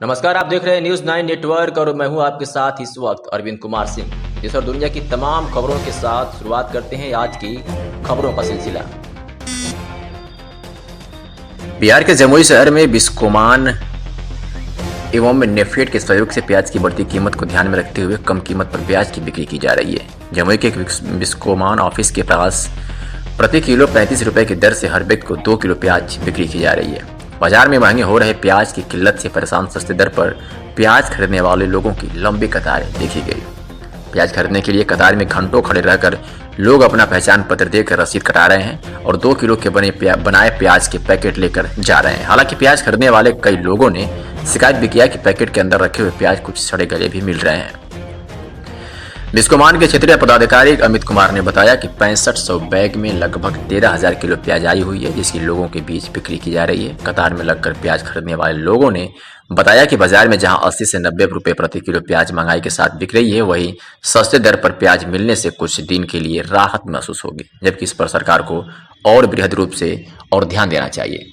नमस्कार, आप देख रहे हैं न्यूज़ 9 नेटवर्क और मैं हूं आपके साथ इस वक्त अरविंद कुमार सिंह। देश और दुनिया की तमाम खबरों के साथ शुरुआत करते हैं आज की खबरों का सिलसिला। बिहार के जमुई शहर में बिस्कोमान एवं नेफेड के सहयोग से प्याज की बढ़ती कीमत को ध्यान में रखते हुए कम कीमत पर प्याज की बिक्री की जा रही है। जमुई के बिस्कोमान ऑफिस के पास प्रति किलो 35 रुपए की दर से हर व्यक्ति को 2 किलो प्याज बिक्री की जा रही है। बाजार में महंगे हो रहे प्याज की किल्लत से परेशान सस्ते दर पर प्याज खरीदने वाले लोगों की लंबी कतारें देखी गई। प्याज खरीदने के लिए कतार में घंटों खड़े रहकर लोग अपना पहचान पत्र देकर रसीद कटा रहे हैं और 2 किलो के बनाए प्याज के पैकेट लेकर जा रहे हैं। हालांकि प्याज खरीदने वाले कई लोगों ने शिकायत भी किया कि पैकेट के अंदर रखे हुए प्याज कुछ सड़े गले भी मिल रहे हैं। बिस्कोमान के क्षेत्रीय पदाधिकारी अमित कुमार ने बताया कि 6500 बैग में लगभग 13,000 किलो प्याज आई हुई है, जिसकी लोगों के बीच बिक्री की जा रही है। कतार में लगकर प्याज खरीदने वाले लोगों ने बताया कि बाजार में जहां 80 से 90 रुपए प्रति किलो प्याज महंगाई के साथ बिक रही है, वहीं सस्ते दर पर प्याज मिलने से कुछ दिन के लिए राहत महसूस होगी, जबकि इस पर सरकार को और बृहद रूप से और ध्यान देना चाहिए।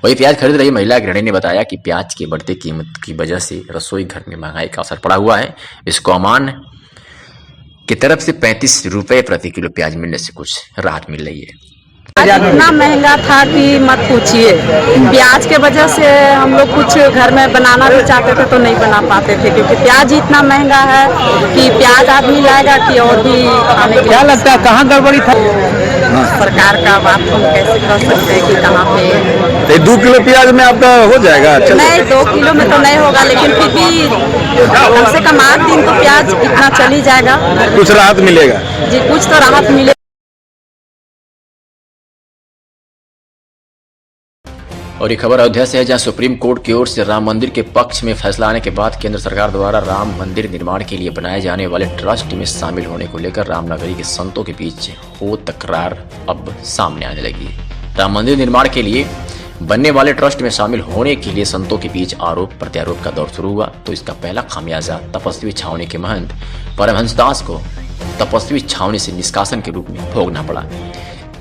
वही प्याज खरीद रही महिला गृहिणी ने बताया कि प्याज की बढ़ती कीमत की वजह से रसोई घर में महंगाई का असर पड़ा हुआ है। बिस्कोमान की तरफ से 35 रुपए प्रति किलो प्याज मिलने से कुछ राहत मिल रही है। प्याज इतना महंगा था कि मत पूछिए। प्याज के वजह से हम लोग कुछ घर में बनाना भी चाहते थे तो नहीं बना पाते थे, क्योंकि प्याज इतना महंगा है कि प्याज आदमी लाएगा कि और भी खाने के। क्या लगता है कहाँ गड़बड़ी था? सरकार का बात हम कैसे कर सकते हैं कि कहाँ पे। 2 किलो प्याज में आपका हो जाएगा? नहीं, 2 किलो में तो नहीं होगा, लेकिन फिर भी कम से कम 8 दिन तो प्याज इतना चल ही जाएगा। कुछ राहत मिलेगा जी, कुछ तो राहत मिलेगा। और ये खबर अयोध्या से है, जहां सुप्रीम कोर्ट की ओर से राम मंदिर के पक्ष में फैसला आने के बाद केंद्र सरकार द्वारा राम मंदिर निर्माण के लिए बनाए जाने वाले ट्रस्ट में शामिल होने को लेकर रामनगरी के संतों के बीच हो तकरार अब सामने आने लगी है। राम मंदिर निर्माण के लिए बनने वाले ट्रस्ट में शामिल होने के लिए संतों के बीच आरोप प्रत्यारोप का दौर शुरू हुआ, तो इसका पहला खामियाजा तपस्वी छावनी के महंत परमहंस दास को तपस्वी छावनी से निष्कासन के रूप में भोगना पड़ा।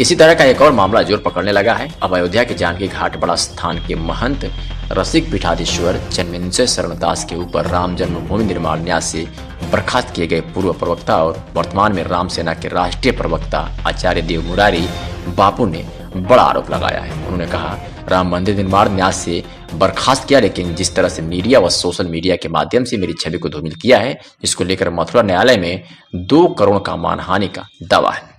इसी तरह का एक और मामला जोर पकड़ने लगा है। अब अयोध्या के जानकी घाट बड़ा स्थान के महंत रसिक पीठाधीश्वर जन्मेजय शरण दास के ऊपर राम जन्मभूमि निर्माण न्यास से बर्खास्त किए गए पूर्व प्रवक्ता और वर्तमान में राम सेना के राष्ट्रीय प्रवक्ता आचार्य देव मुरारी बापू ने बड़ा आरोप लगाया है। उन्होंने कहा, राम मंदिर निर्माण न्यास से बर्खास्त किया, लेकिन जिस तरह से मीडिया व सोशल मीडिया के माध्यम से मेरी छवि को धूमिल किया है, जिसको लेकर मथुरा न्यायालय में 2 करोड़ का मानहानि का दावा है।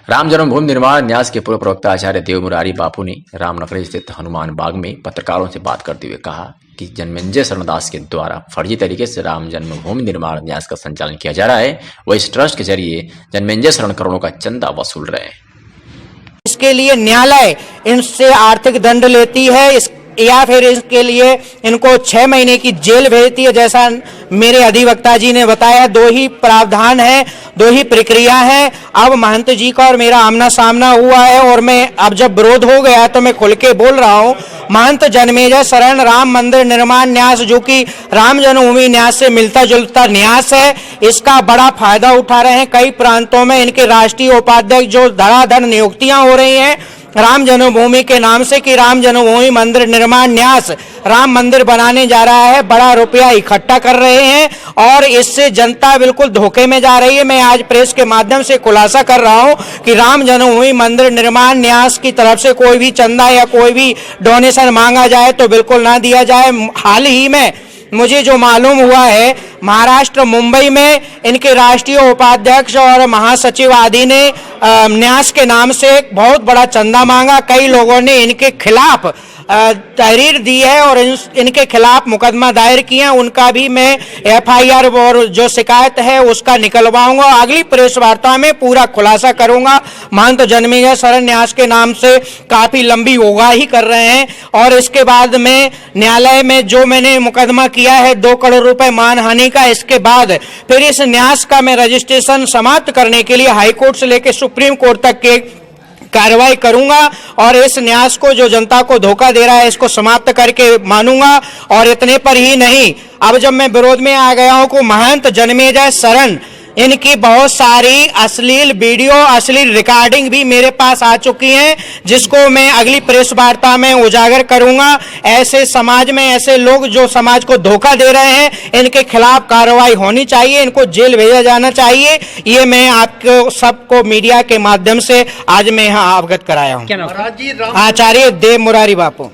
राम जन्मभूमि निर्माण न्यास के पूर्व प्रवक्ता आचार्य देव मुरारी बापू ने रामनगरी स्थित हनुमान बाग में पत्रकारों से बात करते हुए कहा कि जन्मेजय शरण दास के द्वारा फर्जी तरीके से राम जन्मभूमि निर्माण न्यास का संचालन किया जा रहा है। वह इस ट्रस्ट के जरिए जन्मेजय शरण करोड़ों का चंदा वसूल रहे हैं। इसके लिए न्यायालय इनसे आर्थिक दंड लेती है या फिर इसके लिए इनको 6 महीने की जेल भेजती है। जैसा मेरे अधिवक्ता जी ने बताया, 2 ही प्रावधान है, 2 ही प्रक्रिया है। अब महंत जी का और मेरा आमना सामना हुआ है और मैं अब जब विरोध हो गया तो मैं खुल के बोल रहा हूँ। महंत जन्मेजय शरण राम मंदिर निर्माण न्यास, जो कि राम जन्मभूमि न्यास से मिलता जुलता न्यास है, इसका बड़ा फायदा उठा रहे हैं। कई प्रांतों में इनके राष्ट्रीय उपाध्यक्ष जो धड़ाधड़ नियुक्तियां हो रही हैं राम जन्मभूमि के नाम से कि राम जन्मभूमि मंदिर निर्माण न्यास राम मंदिर बनाने जा रहा है, बड़ा रुपया इकट्ठा कर रहे हैं और इससे जनता बिल्कुल धोखे में जा रही है। मैं आज प्रेस के माध्यम से खुलासा कर रहा हूं कि राम जन्मभूमि मंदिर निर्माण न्यास की तरफ से कोई भी चंदा या कोई भी डोनेशन मांगा जाए तो बिल्कुल ना दिया जाए। हाल ही में मुझे जो मालूम हुआ है, महाराष्ट्र मुंबई में इनके राष्ट्रीय उपाध्यक्ष और महासचिव आदि ने न्यास के नाम से बहुत बड़ा चंदा मांगा। कई लोगों ने इनके खिलाफ तहरीर दी है और इनके खिलाफ मुकदमा दायर किया। उनका भी मैं FIR और जो शिकायत है उसका निकलवाऊंगा। अगली प्रेस वार्ता में पूरा खुलासा करूंगा। महंत जन्मेजय शरण न्यास के नाम से काफी लंबी उगाही कर रहे हैं और इसके बाद में न्यायालय में जो मैंने मुकदमा किया है 2 करोड़ रुपए मानहानि का, इसके बाद फिर इस न्यास का मैं रजिस्ट्रेशन समाप्त करने के लिए हाईकोर्ट से लेकर सुप्रीम कोर्ट तक के कार्रवाई करूंगा और इस न्यास को जो जनता को धोखा दे रहा है इसको समाप्त करके मानूंगा। और इतने पर ही नहीं, अब जब मैं विरोध में आ गया हूं कि महंत जन्मेजय शरण इनकी बहुत सारी अश्लील वीडियो, अश्लील रिकॉर्डिंग भी मेरे पास आ चुकी हैं, जिसको मैं अगली प्रेस वार्ता में उजागर करूंगा। ऐसे समाज में ऐसे लोग जो समाज को धोखा दे रहे हैं, इनके खिलाफ कार्रवाई होनी चाहिए, इनको जेल भेजा जाना चाहिए। ये मैं आपको सबको मीडिया के माध्यम से आज मैं यहाँ अवगत कराया हूँ। आचार्य देव मुरारी बापू।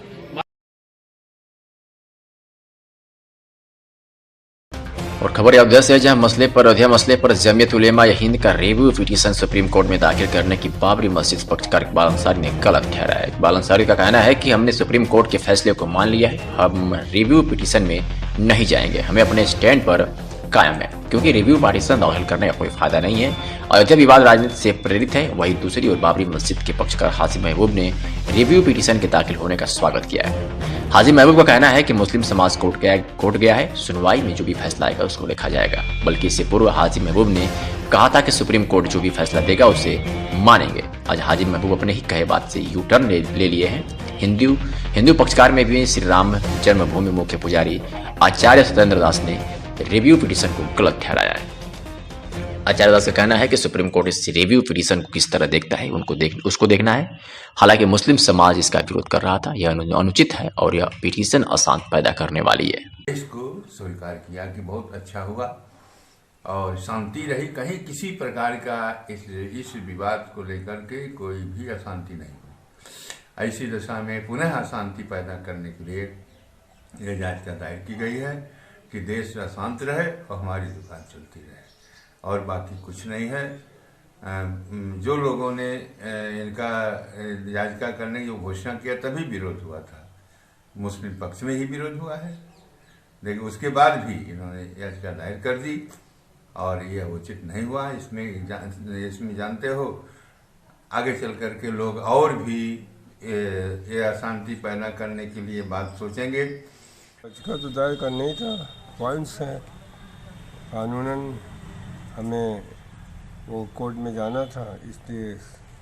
और खबर अयोध्या से है, जहां अयोध्या मसले पर जमीयत उलेमा या हिंद का रिव्यू पिटीशन सुप्रीम कोर्ट में दाखिल करने की बाबरी मस्जिद पक्षकार इकबाल अंसारी ने गलत ठहराया है। इकबाल अंसारी का कहना है कि हमने सुप्रीम कोर्ट के फैसले को मान लिया है, हम रिव्यू पिटीशन में नहीं जाएंगे, हमें अपने स्टैंड पर कायम है, क्योंकि रिव्यू पिटीशन दाखिल करने का कोई फायदा नहीं है। अयोध्या विवाद राजनीति से प्रेरित है। वहीं दूसरी ओर बाबरी मस्जिद के पक्षकार हाजी महबूब ने रिव्यू पिटीशन के दाखिल होने का स्वागत किया है। हाजी महबूब का कहना है कि मुस्लिम समाज कोर्ट गया है, सुनवाई में जो भी फैसला आएगा उसको देखा जाएगा। बल्कि इससे पूर्व हाजी महबूब ने कहा था कि सुप्रीम कोर्ट जो भी फैसला देगा उसे मानेंगे। आज हाजी महबूब अपने ही कहे बात से यू टर्न ले लिए हैं। हिंदू पक्षकार में भी श्री राम जन्मभूमि मुख्य पुजारी आचार्य सत्येंद्र दास ने रिव्यू पिटीशन को गलत ठहराया है। आचार्य दास का कहना है कि सुप्रीम कोर्ट इस रिव्यू पिटीशन को किस तरह देखता है उसको देखना है। हालांकि मुस्लिम समाज इसका विरोध कर रहा था, यह अनुचित है और यह पिटीशन अशांत पैदा करने वाली है। इसको स्वीकार किया कि बहुत अच्छा हुआ और शांति रही, कहीं किसी प्रकार का इस विवाद को लेकर के कोई भी अशांति नहीं हुई। ऐसी दशा में पुनः अशांति पैदा करने के लिए यह याचिका दायर की गई है कि देश अशांत रहे और हमारी दुकान चलती रहे, और बाकी कुछ नहीं है। जो लोगों ने इनका याचिका करने की घोषणा किया तभी विरोध हुआ था, मुस्लिम पक्ष में ही विरोध हुआ है, लेकिन उसके बाद भी इन्होंने याचिका दायर कर दी और यह उचित नहीं हुआ। इसमें जानते हो आगे चल कर के लोग और भी ये अशांति पैदा करने के लिए बात सोचेंगे। याचिका तो दायर करना ही था, पॉइंट्स हैं, कानूनन हमें वो कोर्ट में जाना था, इसलिए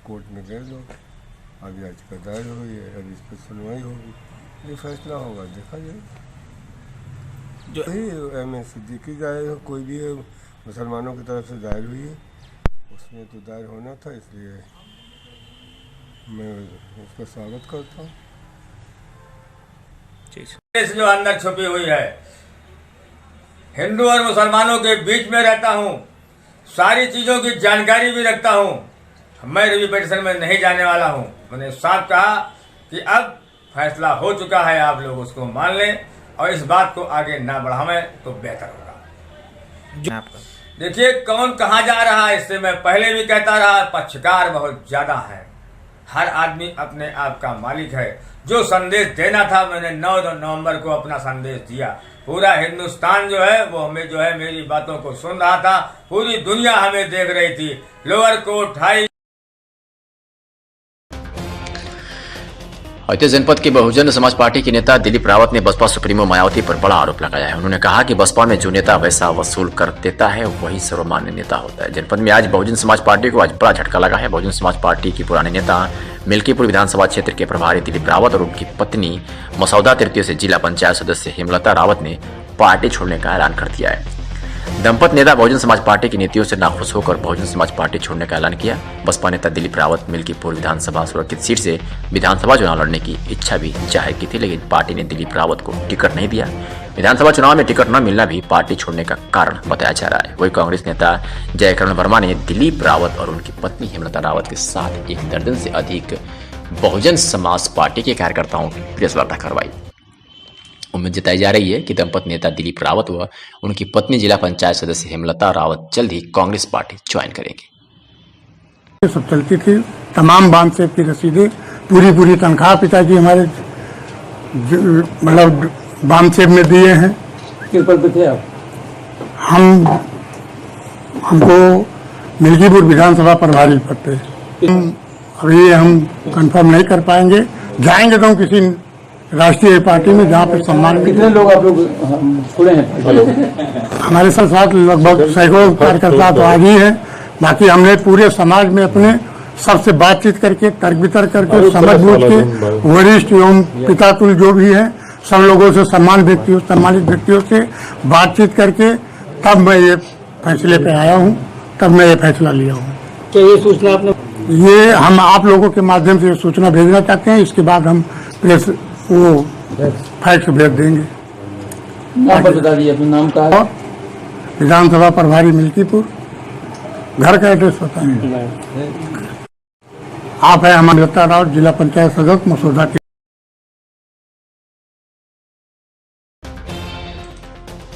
कोर्ट में गए लोग। अब याचिका दायर हुई है, अब इस पर सुनवाई होगी, ये फैसला होगा, देखा जाए। जो एम सिद्दीकी दायर हो, कोई भी है, मुसलमानों की तरफ से दायर हुई है, उसमें तो दायर होना था, इसलिए मैं उसका स्वागत करता हूँ। जो अंदर छुपी हुई है, हिंदू और मुसलमानों के बीच में रहता हूँ, सारी चीजों की जानकारी भी रखता हूँ। मैं रिव्यू पिटीशन में नहीं जाने वाला हूँ। मैंने साफ कहा कि अब फैसला हो चुका है, आप लोग उसको मान लें और इस बात को आगे ना बढ़ावें तो बेहतर होगा। देखिए कौन कहाँ जा रहा है, इससे मैं पहले भी कहता रहा, पक्षकार बहुत ज्यादा है। हर आदमी अपने आप का मालिक है। जो संदेश देना था मैंने 9 नवंबर को अपना संदेश दिया। पूरा हिंदुस्तान जो है वो हमें जो है मेरी बातों को सुन रहा था, पूरी दुनिया हमें देख रही थी। लोअर कोर्ट हाई अयोध्या जनपद के बहुजन समाज पार्टी के नेता दिलीप रावत ने बसपा सुप्रीमो मायावती पर बड़ा आरोप लगाया है। उन्होंने कहा कि बसपा में जो नेता पैसा वसूल कर देता है वही सर्वमान्य नेता होता है। जनपद में आज बहुजन समाज पार्टी को आज बड़ा झटका लगा है। बहुजन समाज पार्टी की पुराने नेता मिल्कीपुर विधानसभा क्षेत्र के प्रभारी दिलीप रावत और उनकी पत्नी मसौदा तृतीय से जिला पंचायत सदस्य हेमलता रावत ने पार्टी छोड़ने का ऐलान कर दिया है। दंपत नेता बहुजन समाज पार्टी की नीतियों से नाखुश होकर बहुजन समाज पार्टी छोड़ने का ऐलान किया। बसपा नेता दिलीप रावत मिल्कीपुर विधानसभा सुरक्षित सीट से विधानसभा चुनाव लड़ने की इच्छा भी जाहिर की थी, लेकिन पार्टी ने दिलीप रावत को टिकट नहीं दिया। विधानसभा चुनाव में टिकट न मिलना भी पार्टी छोड़ने का कारण बताया जा रहा है। वही कांग्रेस नेता जयकरण वर्मा ने दिलीप रावत और उनकी पत्नी हेमलता रावत के साथ 1 दर्जन से अधिक बहुजन समाज पार्टी के कार्यकर्ताओं की प्रेस वार्ता करवाई। उम्मीद जताई जा रही है कि दंपत नेता दिलीप रावत व उनकी पत्नी जिला पंचायत सदस्य हेमलता रावत जल्द ही कांग्रेस पार्टी ज्वाइन करेंगे। सब चलती थी, तमाम बामसेब की रसीदें, पूरी तनख्वाह पिताजी हमारे मतलब बामसेब में दिए हैं। किस पद पे थे आप? हमको मिल्कीपुर विधानसभा प्रभारी पद पे। अभी हम कंफर्म नहीं कर पाएंगे, जाएंगे तो किसी राष्ट्रीय पार्टी में जहाँ पे सम्मान। कितने लोग आप लोग छोड़े हैं? हमारे साथ लगभग सैकड़ों कार्यकर्ता तो आज ही है। बाकी हमने पूरे समाज में अपने सबसे बातचीत करके, तर्क वितर्क करके, समझ बूझ के, वरिष्ठ एवं पितातुल जो भी है सब लोगों से सम्मानित व्यक्तियों से बातचीत करके तब मैं ये फैसले पे आया हूँ। तब मैं ये फैसला लिया हूँ। क्या ये सूचना आपने ये हम आप लोगों के माध्यम से सूचना भेजना चाहते हैं, इसके बाद हम प्रेस वो फैक्स भेज देंगे। नाम पर बता दिए, अपना नाम का है? और विधानसभा प्रभारी मिल्कीपुर, घर का एड्रेस बताएंगे। आप है हमारे दत्ता राव, जिला पंचायत सदस्य मसौदा के।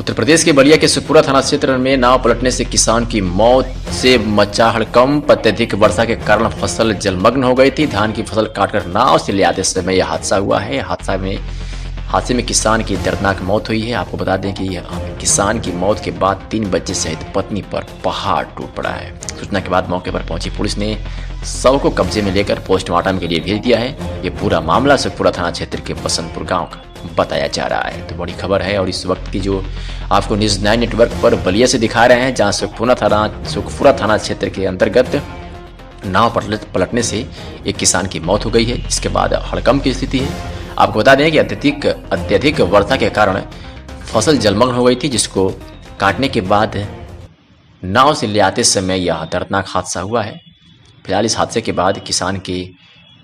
उत्तर प्रदेश के बलिया के सुखपुरा थाना क्षेत्र में नाव पलटने से किसान की मौत से मचा हड़कंप। अत्यधिक वर्षा के कारण फसल जलमग्न हो गई थी। धान की फसल काटकर नाव से ले आते समय यह हादसा हुआ है। हादसे में किसान की दर्दनाक मौत हुई है। आपको बता दें कि किसान की मौत के बाद 3 बच्चे सहित पत्नी पर पहाड़ टूट पड़ा है। सूचना के बाद मौके पर पहुंची पुलिस ने शव को कब्जे में लेकर पोस्टमार्टम के लिए भेज दिया है। ये पूरा मामला सुखपुरा थाना क्षेत्र के बसंतपुर गांव का बताया जा रहा है। तो बड़ी खबर है और इस वक्त की जो आपको न्यूज़ 9 नेटवर्क पर बलिया से दिखा रहे हैं, जहां सुखपुरा थाना क्षेत्र के अंतर्गत नाव पलटने से एक किसान की मौत हो गई है, जिसके बाद हड़कंप की स्थिति है। आपको बता दें कि अत्यधिक वर्षा के कारण फसल जलमग्न हो गई थी, जिसको काटने के बाद नाव से ले आते समय यह दर्दनाक हादसा हुआ है। फिलहाल इस हादसे के बाद किसान के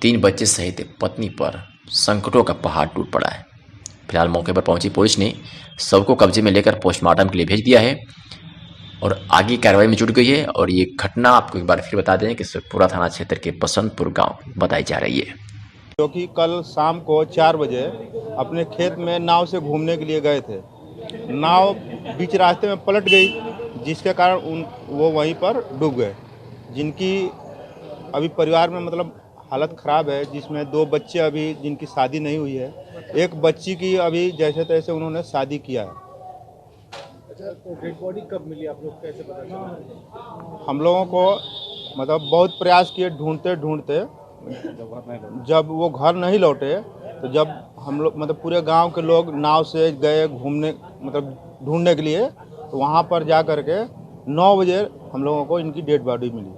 3 बच्चे सहित पत्नी पर संकटों का पहाड़ टूट पड़ा है। फिलहाल मौके पर पहुंची पुलिस ने शव को कब्जे में लेकर पोस्टमार्टम के लिए भेज दिया है और आगे कार्रवाई में जुट गई है। और ये घटना आपको एक बार फिर बता दें कि सुखपुरा थाना क्षेत्र के बसंतपुर गांव बताई जा रही है, जो कि कल शाम को 4 बजे अपने खेत में नाव से घूमने के लिए गए थे। नाव बीच रास्ते में पलट गई, जिसके कारण वो वहीं पर डूब गए, जिनकी अभी परिवार में मतलब हालत ख़राब है, जिसमें 2 बच्चे अभी जिनकी शादी नहीं हुई है। एक बच्ची की अभी जैसे तैसे उन्होंने शादी किया है। अच्छा, तो डेड बॉडी कब मिली, आप लोग कैसे पता चला? हम लोगों को मतलब बहुत प्रयास किए ढूंढते ढूंढते, जब वो घर नहीं लौटे तो जब हम लोग मतलब पूरे गांव के लोग नाव से गए घूमने मतलब ढूंढने के लिए, तो वहाँ पर जा कर के 9 बजे हम लोगों को इनकी डेड बॉडी मिली।